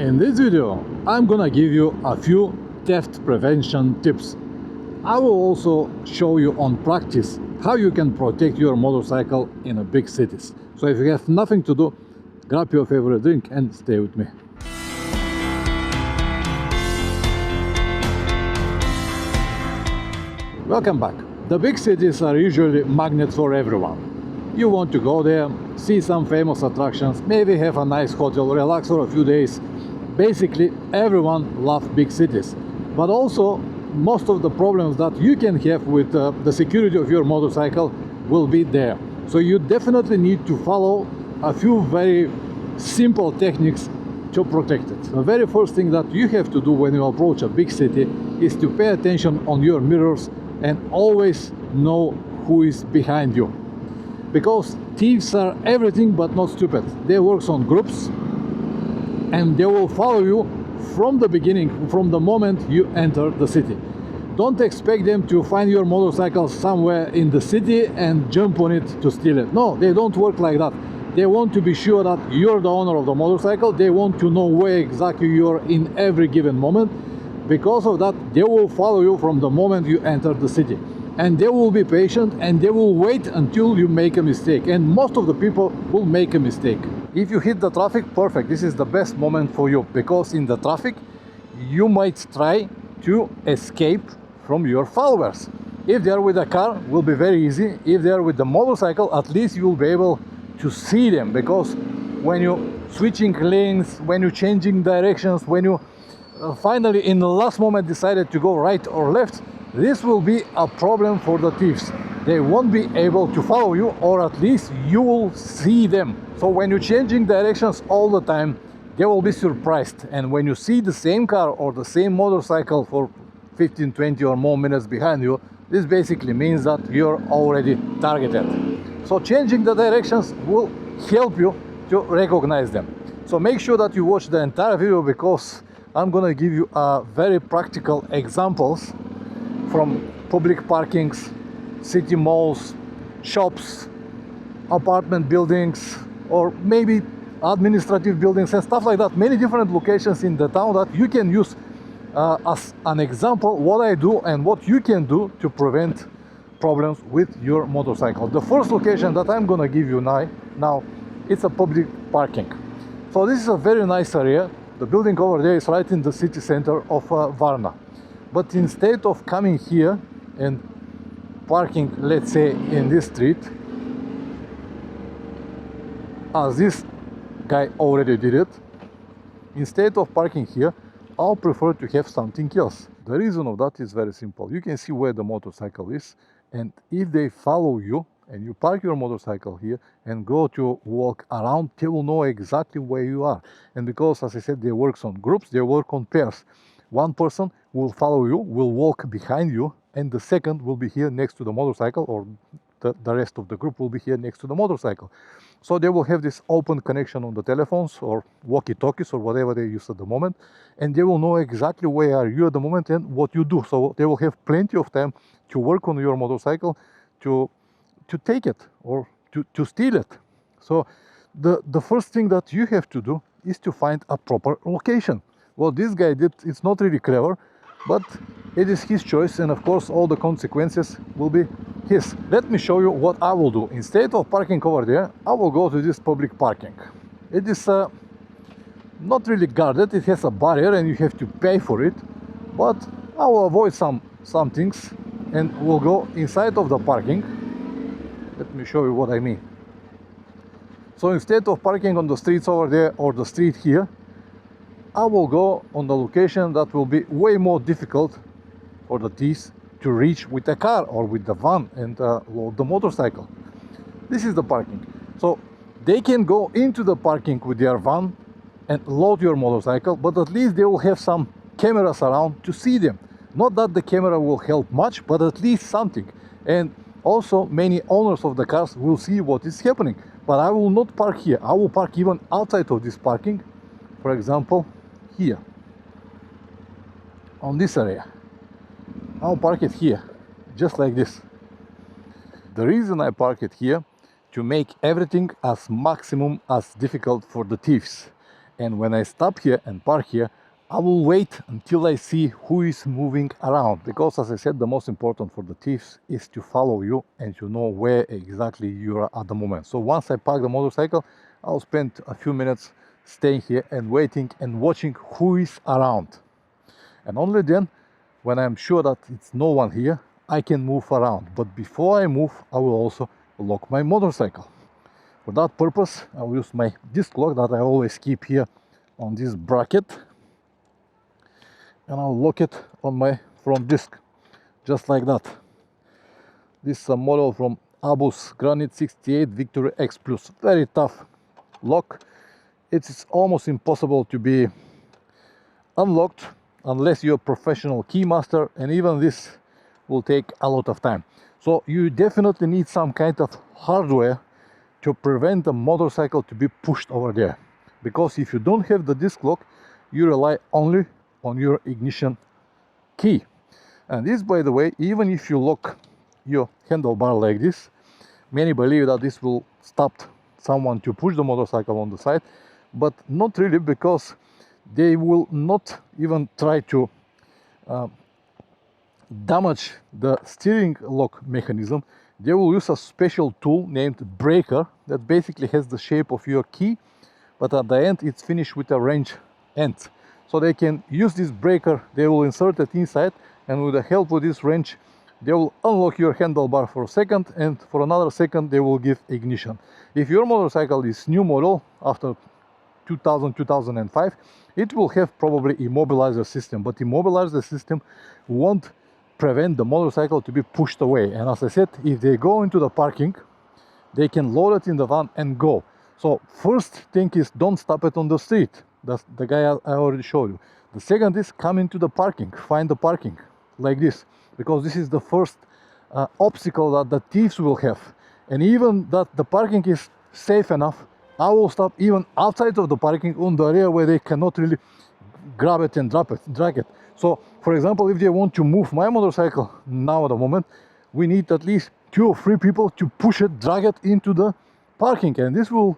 In this video, I'm gonna give you a few theft prevention tips. I will also show you on practice how you can protect your motorcycle in a big cities. So if you have nothing to do, grab your favorite drink and stay with me. Welcome back. The big cities are usually magnets for everyone. You want to go there, see some famous attractions, maybe have a nice hotel, relax for a few days. Basically, everyone loves big cities. But also, most of the problems that you can have with the security of your motorcycle will be there. So you definitely need to follow a few very simple techniques to protect it. The very first thing that you have to do when you approach a big city is to pay attention on your mirrors and always know who is behind you. Because thieves are everything but not stupid. They work on groups and they will follow you from the beginning, from the moment you enter the city. Don't expect them to find your motorcycle somewhere in the city and jump on it to steal it. No, they don't work like that. They want to be sure that you're the owner of the motorcycle. They want to know where exactly you're in every given moment. Because of that, they will follow you from the moment you enter the city. And they will be patient and they will wait until you make a mistake. And most of the people will make a mistake. If you hit the traffic, perfect. This is the best moment for you, because in the traffic, you might try to escape from your followers. If they are with a car, it will be very easy. If they are with the motorcycle, at least you will be able to see them, because when you're switching lanes, when you're changing directions, when you finally in the last moment decided to go right or left, this will be a problem for the thieves. They won't be able to follow you, or at least you will see them. So when you're changing directions all the time, they will be surprised. And when you see the same car or the same motorcycle for 15, 20 or more minutes behind you, this basically means that you're already targeted. So changing the directions will help you to recognize them. So make sure that you watch the entire video, because I'm gonna give you very practical examples from public parkings, city malls, shops, apartment buildings, or maybe administrative buildings and stuff like that. Many different locations in the town that you can use as an example what I do and what you can do to prevent problems with your motorcycle. The first location that I'm gonna give you now it's a public parking. So this is a very nice area. The building over there is right in the city center of Varna. But instead of coming here and parking, let's say, in this street, as this guy already did it, instead of parking here, I'll prefer to have something else. The reason of that is very simple. You can see where the motorcycle is, and if they follow you and you park your motorcycle here and go to walk around, they will know exactly where you are. And because, as I said, they work on groups, they work on pairs. One person will follow you, will walk behind you, and the second will be here next to the motorcycle, or the rest of the group will be here next to the motorcycle. So they will have this open connection on the telephones or walkie-talkies or whatever they use at the moment, and they will know exactly where are you at the moment and what you do. So they will have plenty of time to work on your motorcycle, to take it or to steal it. So the first thing that you have to do is to find a proper location. What this guy did, it's not really clever, but it is his choice, and of course all the consequences will be his. Let me show you what I will do. Instead of parking over there, I will go to this public parking. It is not really guarded, it has a barrier and you have to pay for it, but I will avoid some things and we'll go inside of the parking. Let me show you what I mean. So instead of parking on the streets over there or the street here, I will go on the location that will be way more difficult for the thieves to reach with a car or with the van and load the motorcycle. This is the parking. So they can go into the parking with their van and load your motorcycle, but at least they will have some cameras around to see them. Not that the camera will help much, but at least something. And also many owners of the cars will see what is happening. But I will not park here. I will park even outside of this parking. For example, here on this area. I'll park it here, just like this. The reason I park it here, to make everything as maximum as difficult for the thieves. And when I stop here and park here, I will wait until I see who is moving around, because as I said, the most important for the thieves is to follow you and to know where exactly you are at the moment. So once I park the motorcycle, I'll spend a few minutes staying here and waiting and watching who is around. And only then, when I'm sure that it's no one here, I can move around. But before I move, I will also lock my motorcycle. For that purpose, I will use my disc lock that I always keep here on this bracket, and I'll lock it on my front disc, just like that. This is a model from Abus Granit 68 Victory X Plus. Very tough lock. It's almost impossible to be unlocked unless you're a professional key master, and even this will take a lot of time. So you definitely need some kind of hardware to prevent the motorcycle to be pushed over there, because if you don't have the disc lock, you rely only on your ignition key. And this, by the way, even if you lock your handlebar like this, many believe that this will stop someone to push the motorcycle on the side, but not really, because they will not even try to damage the steering lock mechanism. They will use a special tool named breaker that basically has the shape of your key, but at the end it's finished with a wrench end. So they can use this breaker, they will insert it inside, and with the help of this wrench they will unlock your handlebar for a second, and for another second they will give ignition. If your motorcycle is new model after 2000-2005, it will have probably immobilizer system, but immobilizer system won't prevent the motorcycle to be pushed away. And as I said, if they go into the parking, they can load it in the van and go. So first thing is, don't stop it on the street. That's the guy I already showed you. The second is, come into the parking, find the parking like this, because this is the first obstacle that the thieves will have. And even that the parking is safe enough, I will stop even outside of the parking on the area where they cannot really grab it and drag it. So for example, if they want to move my motorcycle now at the moment, we need at least 2 or 3 people to push it, drag it into the parking, and this will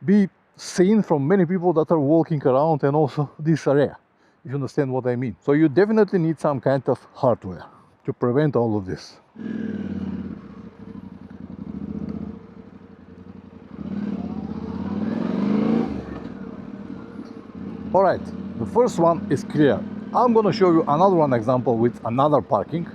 be seen from many people that are walking around and also this area, if you understand what I mean. So you definitely need some kind of hardware to prevent all of this. Alright, the first one is clear. I'm gonna show you another one example with another parking.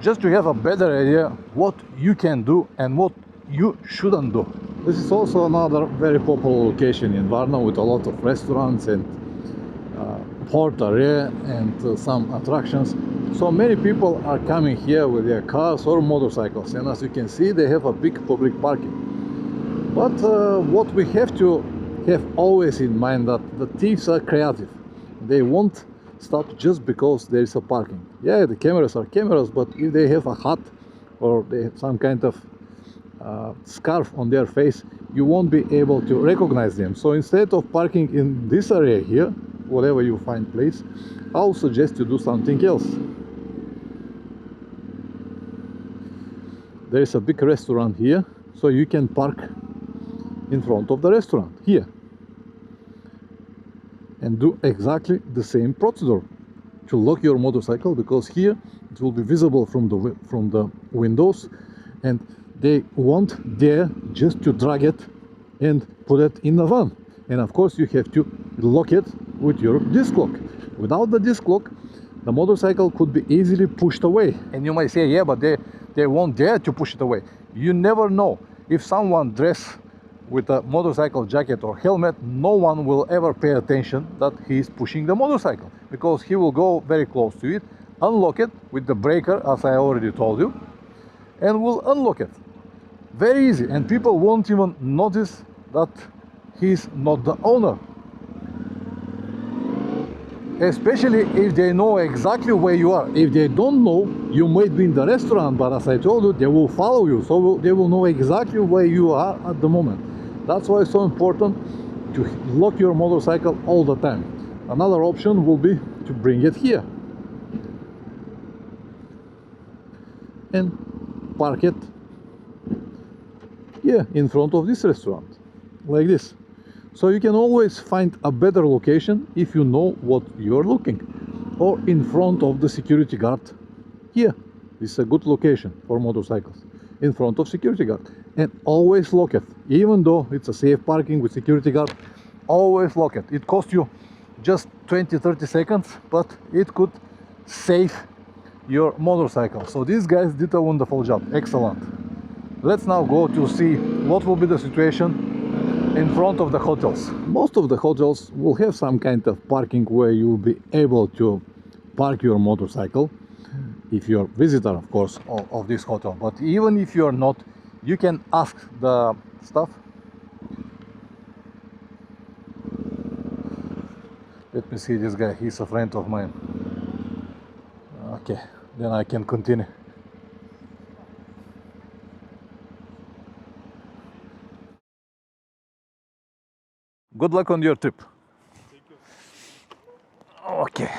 Just to have a better idea what you can do and what you shouldn't do. This is also another very popular location in Varna with a lot of restaurants and port area and some attractions. So many people are coming here with their cars or motorcycles, and as you can see, they have a big public parking. But what we have to have always in mind, that the thieves are creative. They won't stop just because there is a parking. Yeah, the cameras are cameras, but if they have a hat or they have some kind of scarf on their face, you won't be able to recognize them. So instead of parking in this area here, whatever you find place, I'll suggest you do something else. There is a big restaurant here, so you can park in front of the restaurant here and do exactly the same procedure to lock your motorcycle, because here it will be visible from the windows, and they won't dare just to drag it and put it in the van. And of course you have to lock it with your disc lock. Without the disc lock, the motorcycle could be easily pushed away. And you might say, yeah, but they won't dare to push it away. You never know. If someone dressed with a motorcycle jacket or helmet, no one will ever pay attention that he is pushing the motorcycle, because he will go very close to it, unlock it with the breaker, as I already told you, and will unlock it. Very easy, and people won't even notice that he's not the owner. Especially if they know exactly where you are. If they don't know, you might be in the restaurant, but as I told you, they will follow you, so they will know exactly where you are at the moment. That's why it's so important to lock your motorcycle all the time. Another option will be to bring it here and park it here in front of this restaurant, like this. So you can always find a better location if you know what you're looking. Or in front of the security guard here. This is a good location for motorcycles. In front of security guard. And always lock it. Even though it's a safe parking with security guard, always lock it. It costs you just 20-30 seconds, but it could save your motorcycle. So these guys did a wonderful job. Excellent. Let's now go to see what will be the situation in front of the hotels. Most of the hotels will have some kind of parking where you will be able to park your motorcycle if you're a visitor, of course, of this hotel. But even if you're not, you can ask the staff. Let me see this guy, he's a friend of mine. Okay, then I can continue. Good luck on your trip. Thank you. Okay.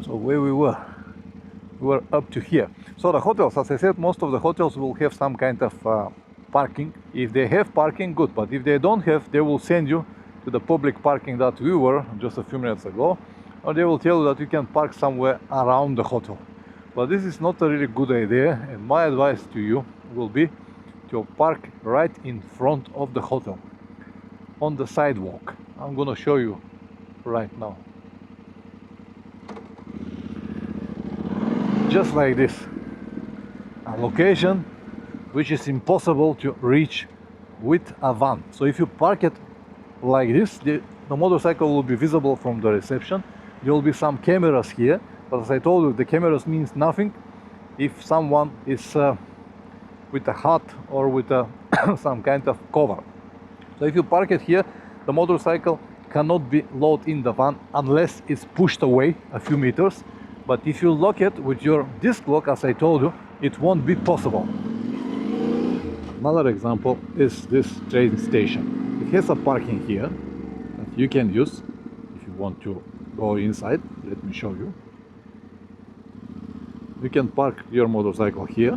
So where we were up to here. So the hotels, as I said, most of the hotels will have some kind of parking. If they have parking, good. But if they don't have, they will send you to the public parking that we were just a few minutes ago, or they will tell you that you can park somewhere around the hotel. But this is not a really good idea, and my advice to you will be to park right in front of the hotel, on the sidewalk. I'm gonna show you right now. Just like this. A location which is impossible to reach with a van. So if you park it like this, the motorcycle will be visible from the reception. There will be some cameras here. But as I told you, the cameras means nothing if someone is with a hat or with a some kind of cover. So if you park it here, the motorcycle cannot be loaded in the van unless it's pushed away a few meters. But if you lock it with your disc lock, as I told you, it won't be possible. Another example is this train station. It has a parking here that you can use if you want to go inside. Let me show you. You can park your motorcycle here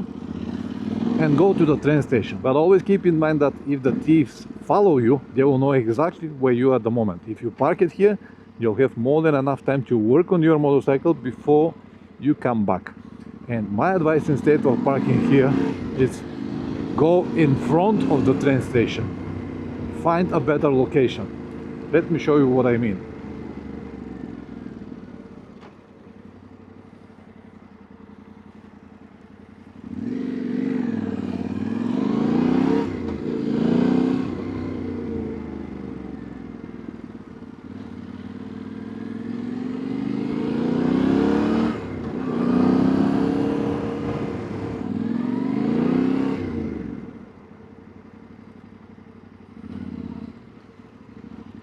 and go to the train station. But always keep in mind that if the thieves follow you, they will know exactly where you are at the moment. If you park it here, you'll have more than enough time to work on your motorcycle before you come back. And my advice, instead of parking here, is go in front of the train station. Find a better location. Let me show you what I mean.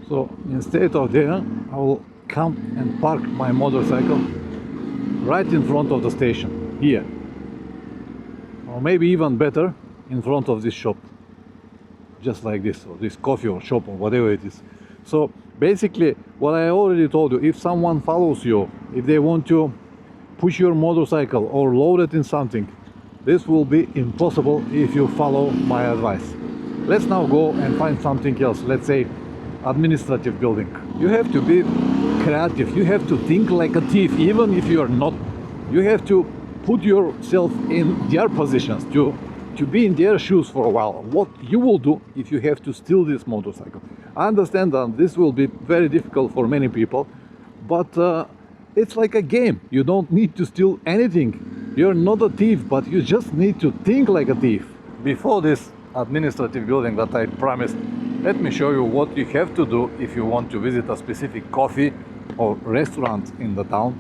So instead of there, I will come and park my motorcycle right in front of the station, here. Or maybe even better, in front of this shop. Just like this, or this coffee or shop or whatever it is. So basically, what I already told you, if someone follows you, if they want to push your motorcycle or load it in something, this will be impossible if you follow my advice. Let's now go and find something else. Let's say administrative building. You have to be creative. You have to think like a thief, even if you are not. You have to put yourself in their positions, to be in their shoes for a while. What you will do if you have to steal this motorcycle. I understand that this will be very difficult for many people, but it's like a game. You don't need to steal anything. You're not a thief, but you just need to think like a thief. Before this administrative building that I promised, let me show you what you have to do if you want to visit a specific coffee or restaurant in the town,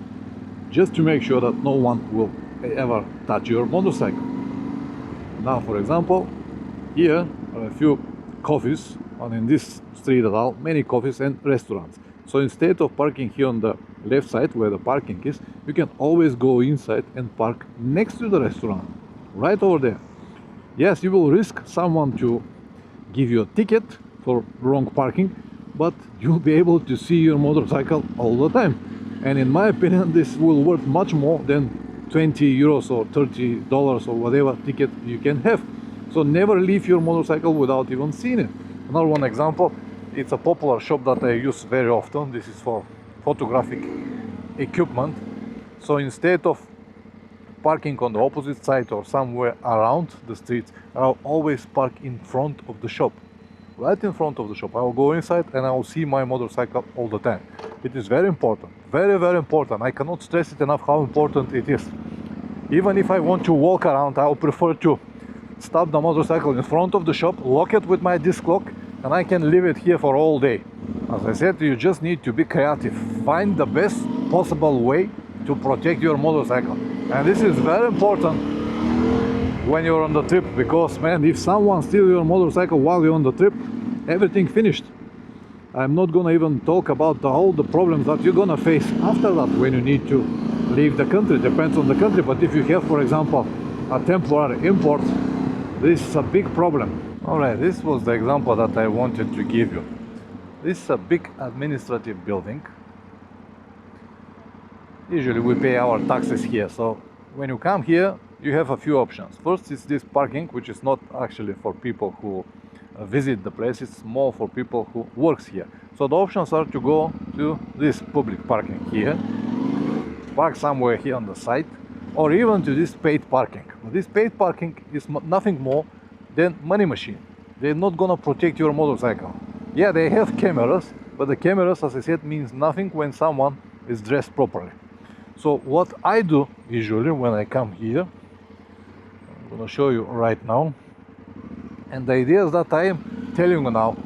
just to make sure that no one will ever touch your motorcycle. Now, for example, here are a few coffees, and in this street at all, many coffees and restaurants. So instead of parking here on the left side where the parking is, you can always go inside and park next to the restaurant, right over there. Yes, you will risk someone to give you a ticket for wrong parking, but you'll be able to see your motorcycle all the time. And in my opinion, this will worth much more than 20 euros or $30 or whatever ticket you can have. So never leave your motorcycle without even seeing it. Another one example, it's a popular shop that I use very often. This is for photographic equipment. So instead of parking on the opposite side or somewhere around the street, I'll always park in front of the shop. Right in front of the shop. I will go inside and I will see my motorcycle all the time. It is very important. Very, very important. I cannot stress it enough how important it is. Even if I want to walk around, I will prefer to stop the motorcycle in front of the shop, lock it with my disc lock, and I can leave it here for all day. As I said, you just need to be creative. Find the best possible way to protect your motorcycle. And this is very important when you're on the trip, because man, if someone steals your motorcycle while you're on the trip, everything finished. I'm not gonna even talk about all the problems that you're gonna face after that when you need to leave the country. Depends on the country, but if you have, for example, a temporary import, this is a big problem. Alright, this was the example that I wanted to give you. This is a big administrative building. Usually we pay our taxes here, so when you come here you have a few options. First is this parking, which is not actually for people who visit the place, it's more for people who works here. So the options are to go to this public parking here, park somewhere here on the side, or even to this paid parking. This paid parking is nothing more than money machine. They're not gonna protect your motorcycle. Yeah, they have cameras, but the cameras, as I said, means nothing when someone is dressed properly. So what I do usually when I come here, I'm gonna show you right now, and the ideas that I am telling you now,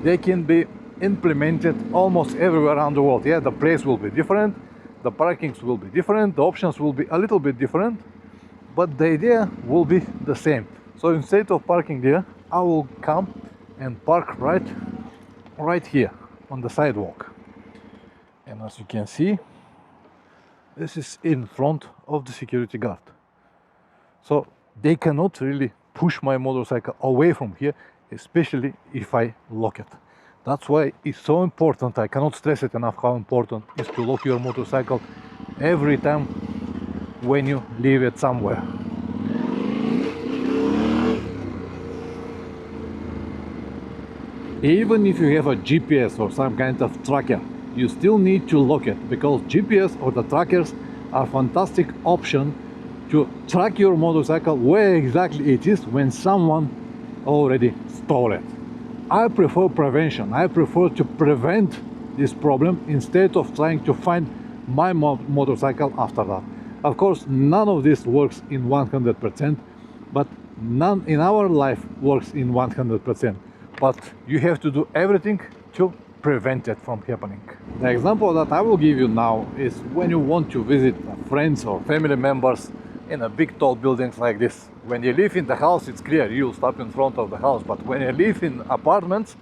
they can be implemented almost everywhere around the world. Yeah, the place will be different, the parkings will be different, the options will be a little bit different, but the idea will be the same. So instead of parking there, I will come and park right here on the sidewalk. And as you can see, this is in front of the security guard. So they cannot really push my motorcycle away from here, especially if I lock it. That's why it's so important. I cannot stress it enough how important it is to lock your motorcycle every time when you leave it somewhere. Even if you have a GPS or some kind of tracker, you still need to lock it, because GPS or the trackers are a fantastic option to track your motorcycle where exactly it is when someone already stole it. I prefer prevention. I prefer to prevent this problem instead of trying to find my motorcycle after that. Of course, none of this works in 100%, but none in our life works in 100%. But you have to do everything to prevent it from happening. The example that I will give you now is when you want to visit friends or family members in a big tall buildings like this. When you live in the house, it's clear, you'll stop in front of the house, but when you live in apartments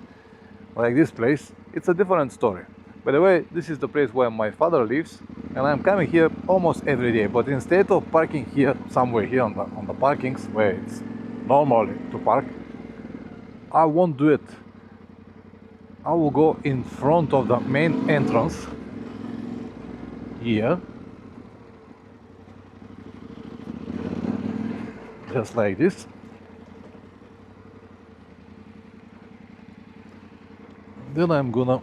like this place, it's a different story. By the way, this is the place where my father lives, and I'm coming here almost every day, but instead of parking here, somewhere here on the parkings where it's normally to park, I won't do it. I will go in front of the main entrance here, just like this. Then I'm gonna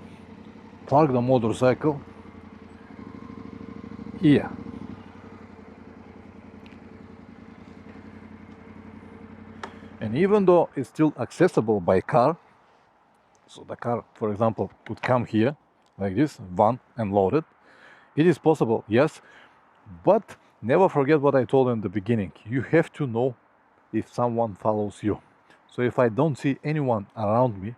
park the motorcycle here. And even though it's still accessible by car, so the car, for example, could come here like this, van and load it. It is possible, yes, but never forget what I told you in the beginning. You have to know if someone follows you. So if I don't see anyone around me,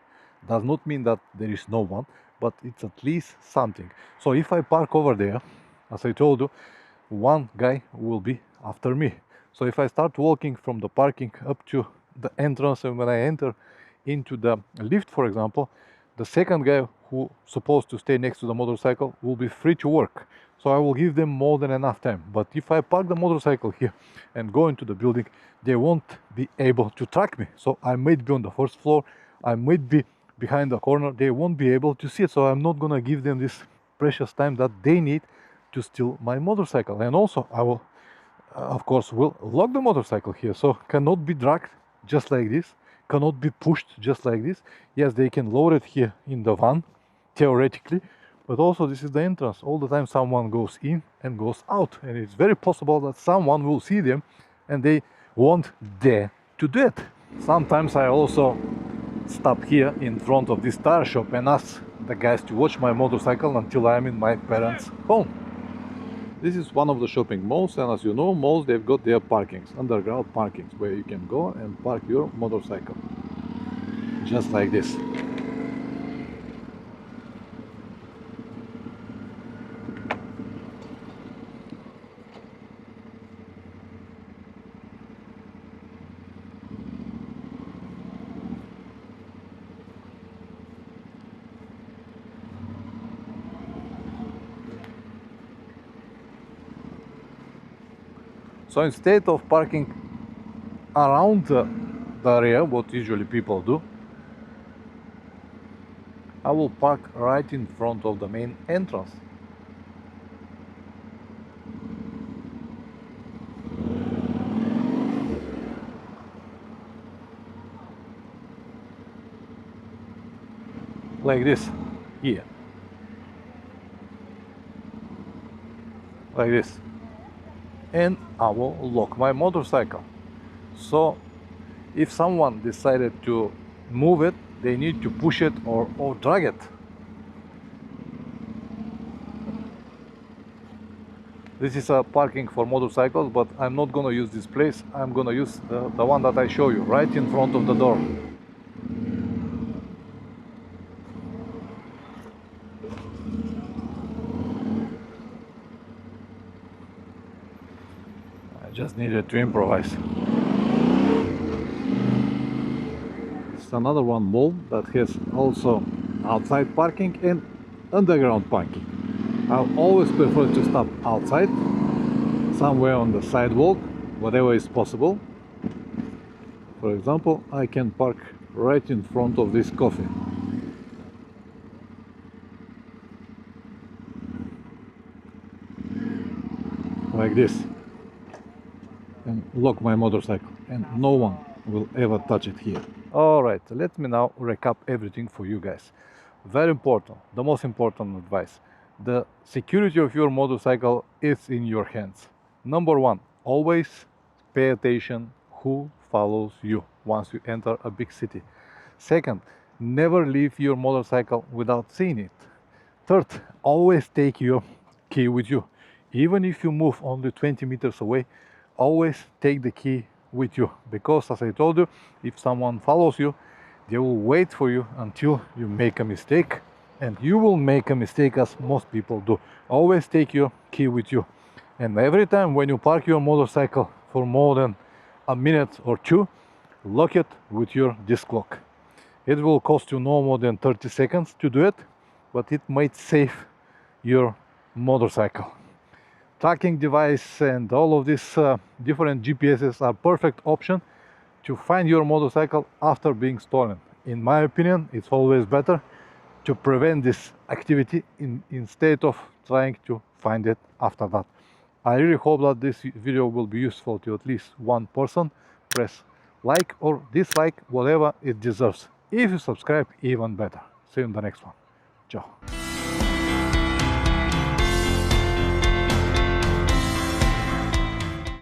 does not mean that there is no one, but it's at least something. So if I park over there, as I told you, one guy will be after me. So if I start walking from the parking up to the entrance, and when I enter into the lift, for example, the second guy who supposed to stay next to the motorcycle will be free to work. So I will give them more than enough time. But if I park the motorcycle here and go into the building, they won't be able to track me. So I might be on the first floor, I might be behind the corner, they won't be able to see it. So I'm not gonna give them this precious time that they need to steal my motorcycle. And also I will, of course, will lock the motorcycle here, so cannot be dragged just like this, cannot be pushed just like this. Yes, they can load it here in the van, theoretically, but also this is the entrance. All the time someone goes in and goes out, and it's very possible that someone will see them and they won't dare to do it. Sometimes I also stop here in front of this tire shop and ask the guys to watch my motorcycle until I'm in my parents' home. This is one of the shopping malls, and as you know, malls, they've got their parkings, underground parkings, where you can go and park your motorcycle. Just like this. So instead of parking around the area, what usually people do, I will park right in front of the main entrance. Like this, here. Like this. And I will lock my motorcycle. So if someone decided to move it, they need to push it or drag it. This is a parking for motorcycles, but I'm not gonna use this place. I'm gonna use the one that I show you, right in front of the door. Just needed to improvise. It's another one mall that has also outside parking and underground parking. I'll always prefer to stop outside, somewhere on the sidewalk, whatever is possible. For example, I can park right in front of this coffee. Like this. And lock my motorcycle, and no one will ever touch it here. Alright, let me now recap everything for you guys. Very important, the most important advice. The security of your motorcycle is in your hands. Number one, always pay attention who follows you once you enter a big city. Second, never leave your motorcycle without seeing it. Third, always take your key with you. Even if you move only 20 meters away, always take the key with you, because as I told you, if someone follows you, they will wait for you until you make a mistake, and you will make a mistake as most people do. Always take your key with you, and every time when you park your motorcycle for more than a minute or two, lock it with your disc lock. It will cost you no more than 30 seconds to do it, but it might save your motorcycle. Tracking device and all of these different GPSs are perfect option to find your motorcycle after being stolen. In my opinion, it's always better to prevent this activity instead of trying to find it after that. I really hope that this video will be useful to at least one person. Press like or dislike, whatever it deserves. If you subscribe, even better. See you in the next one. Ciao.